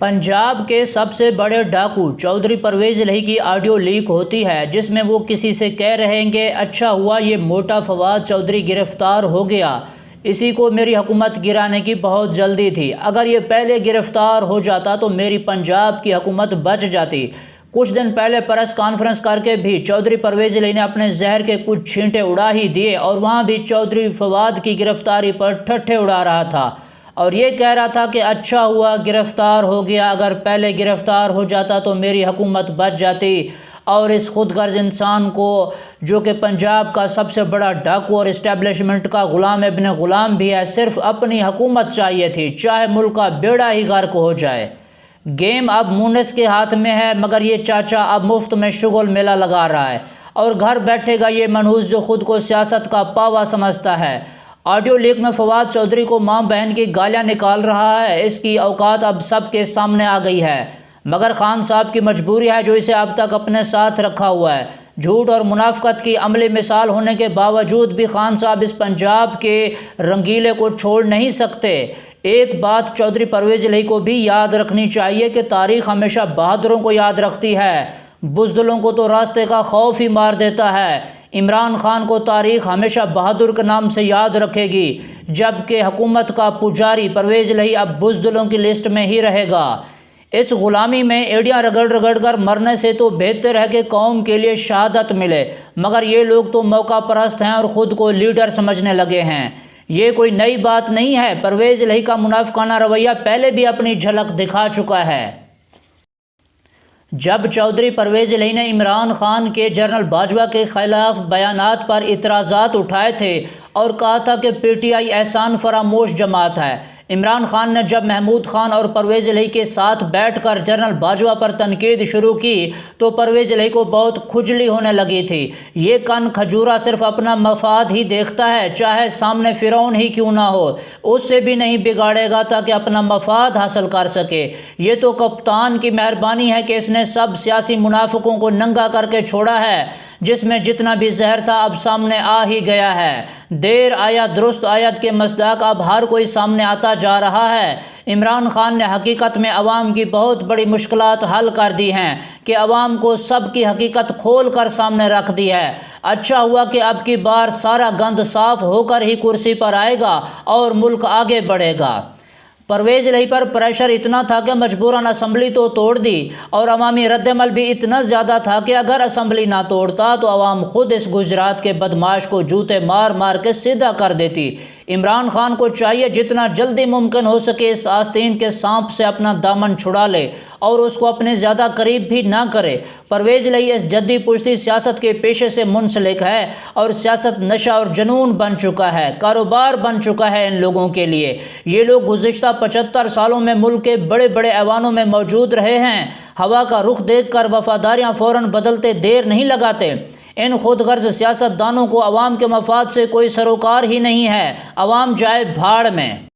पंजाब के सबसे बड़े डाकू चौधरी परवेज इलाही की ऑडियो लीक होती है, जिसमें वो किसी से कह रहे हैं कि अच्छा हुआ ये मोटा फवाद चौधरी गिरफ्तार हो गया, इसी को मेरी हुकूमत गिराने की बहुत जल्दी थी। अगर ये पहले गिरफ्तार हो जाता तो मेरी पंजाब की हुकूमत बच जाती। कुछ दिन पहले प्रेस कॉन्फ्रेंस करके भी चौधरी परवेज इलाही ने अपने जहर के कुछ छींटे उड़ा ही दिए और वहाँ भी चौधरी फवाद की गिरफ्तारी पर ठट्ठे उड़ा रहा था और ये कह रहा था कि अच्छा हुआ गिरफ्तार हो गया, अगर पहले गिरफ्तार हो जाता तो मेरी हुकूमत बच जाती। और इस खुदगर्ज इंसान को, जो कि पंजाब का सबसे बड़ा डाकू और इस्टेब्लिशमेंट का गुलाम इब्न गुलाम भी है, सिर्फ अपनी हुकूमत चाहिए थी, चाहे मुल्क का बेड़ा ही गर्क हो जाए। गेम अब मुनिस के हाथ में है, मगर ये चाचा अब मुफ्त में शुगल मेला लगा रहा है और घर बैठेगा ये मनहूस जो खुद को सियासत का पावा समझता है। ऑडियो लीक में फवाद चौधरी को मां बहन की गालियां निकाल रहा है, इसकी औकात अब सबके सामने आ गई है, मगर खान साहब की मजबूरी है जो इसे अब तक अपने साथ रखा हुआ है। झूठ और मुनाफकत की अमली मिसाल होने के बावजूद भी खान साहब इस पंजाब के रंगीले को छोड़ नहीं सकते। एक बात चौधरी परवेज इलाही को भी याद रखनी चाहिए कि तारीख़ हमेशा बहादुरों को याद रखती है, बुज़दिलों को तो रास्ते का खौफ ही मार देता है। इमरान खान को तारीख़ हमेशा बहादुर के नाम से याद रखेगी, जबकि हुकूमत का पुजारी परवेज इलाही अब बुज़दिलों की लिस्ट में ही रहेगा। इस ग़ुलामी में एड़ियाँ रगड़ रगड़ कर मरने से तो बेहतर है कि कौम के लिए शहादत मिले, मगर ये लोग तो मौका परस्त हैं और ख़ुद को लीडर समझने लगे हैं। ये कोई नई बात नहीं है, परवेज इलाही का मुनाफिकाना रवैया पहले भी अपनी झलक दिखा चुका है। जब चौधरी परवेज इलाही ने इमरान खान के जनरल बाजवा के खिलाफ बयानात पर इतराज़ात उठाए थे और कहा था कि पीटीआई एहसान फरामोश जमात है, इमरान खान ने जब महमूद खान और परवेज इलाही के साथ बैठकर जनरल बाजवा पर तनकीद शुरू की तो परवेज इलाही को बहुत खुजली होने लगी थी। ये कन खजूरा सिर्फ अपना मफाद ही देखता है, चाहे सामने फ़िरौन ही क्यों ना हो, उससे भी नहीं बिगाड़ेगा ताकि अपना मफाद हासिल कर सके। ये तो कप्तान की मेहरबानी है कि इसने सब सियासी मुनाफिकों को नंगा करके छोड़ा है, जिसमें जितना भी जहर था अब सामने आ ही गया है। देर आया दुरुस्त आयत के मसदाक अब हर कोई सामने आता जा रहा है। इमरान खान ने हकीकत में अवाम की बहुत बड़ी मुश्किलात हल कर दी हैं कि अवाम को सब की हकीकत खोल कर सामने रख दी है। अच्छा हुआ कि अब की बार सारा गंद साफ होकर ही कुर्सी पर आएगा और मुल्क आगे बढ़ेगा। परवेज इलाही पर प्रेशर इतना था कि मजबूरन असम्बली तो तोड़ दी और अवामी रद्दमल भी इतना ज़्यादा था कि अगर असम्बली ना तोड़ता तो अवाम खुद इस गुजरात के बदमाश को जूते मार मार के सीधा कर देती। इमरान खान को चाहिए जितना जल्दी मुमकिन हो सके इस आस्तीन के सांप से अपना दामन छुड़ा ले और उसको अपने ज़्यादा करीब भी ना करे। परवेज इलाही इस जद्दी पुश्ती सियासत के पेशे से मुंसलिक है और सियासत नशा और जुनून बन चुका है, कारोबार बन चुका है इन लोगों के लिए। ये लोग गुज़िश्ता 75 सालों में मुल्क के बड़े बड़े ऐवानों में मौजूद रहे हैं, हवा का रुख देख कर वफादारियाँ फ़ौरन बदलते देर नहीं लगाते। इन खुदगर्ज सियासतदानों को अवाम के मफाद से कोई सरोकार ही नहीं है, अवाम जाए भाड़ में।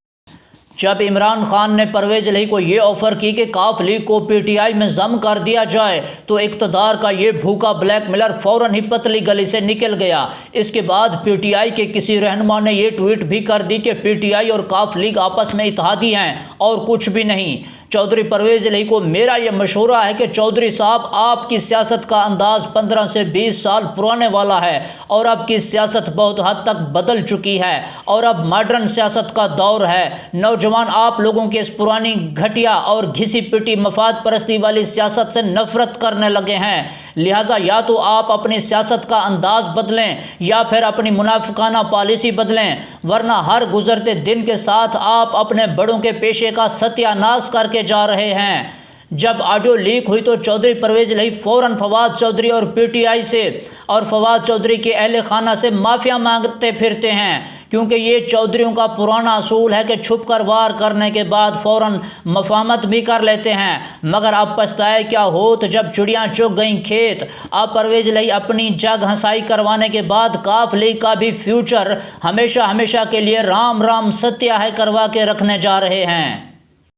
जब इमरान खान ने परवेज इलाही को ये ऑफ़र की कि काफ लीग को पीटीआई में जम कर दिया जाए तो इक़्तिदार का ये भूखा ब्लैकमेलर फ़ौरन ही पतली गली से निकल गया। इसके बाद पीटीआई के किसी रहनुमा ने ये ट्वीट भी कर दी कि पीटीआई और काफ लीग आपस में इत्तेहादी हैं और कुछ भी नहीं। चौधरी परवेज इलाही को मेरा यह मशवरा है कि चौधरी साहब, आपकी सियासत का अंदाज़ 15 से 20 साल पुराने वाला है और अब की सियासत बहुत हद तक बदल चुकी है और अब मॉडर्न सियासत का दौर है। नौजवान आप लोगों की इस पुरानी घटिया और घिसी पिटी मफाद परस्ती वाली सियासत से नफरत करने लगे हैं, लिहाजा या तो आप अपनी सियासत का अंदाज़ बदलें या फिर अपनी मुनाफिकाना पॉलिसी बदलें, वरना हर गुजरते दिन के साथ आप अपने बड़ों के पेशे का सत्यानाश करके जा रहे हैं। जब ऑडियो लीक हुई तो चौधरी परवेज इलाही फ़ौरन फवाद चौधरी और पीटीआई से और फवाद चौधरी के अहले खाना से माफ़िया मांगते फिरते हैं, क्योंकि ये चौधरियों का पुराना असूल है कि छुप कर वार करने के बाद फ़ौरन मफाहमत भी कर लेते हैं। मगर अब पछताए क्या होत जब चिड़ियाँ चुग गईं खेत। अब परवेज इलाही अपनी जग हंसाई करवाने के बाद काफ लीग का भी फ्यूचर हमेशा हमेशा के लिए राम राम सत्या है करवा के रखने जा रहे हैं।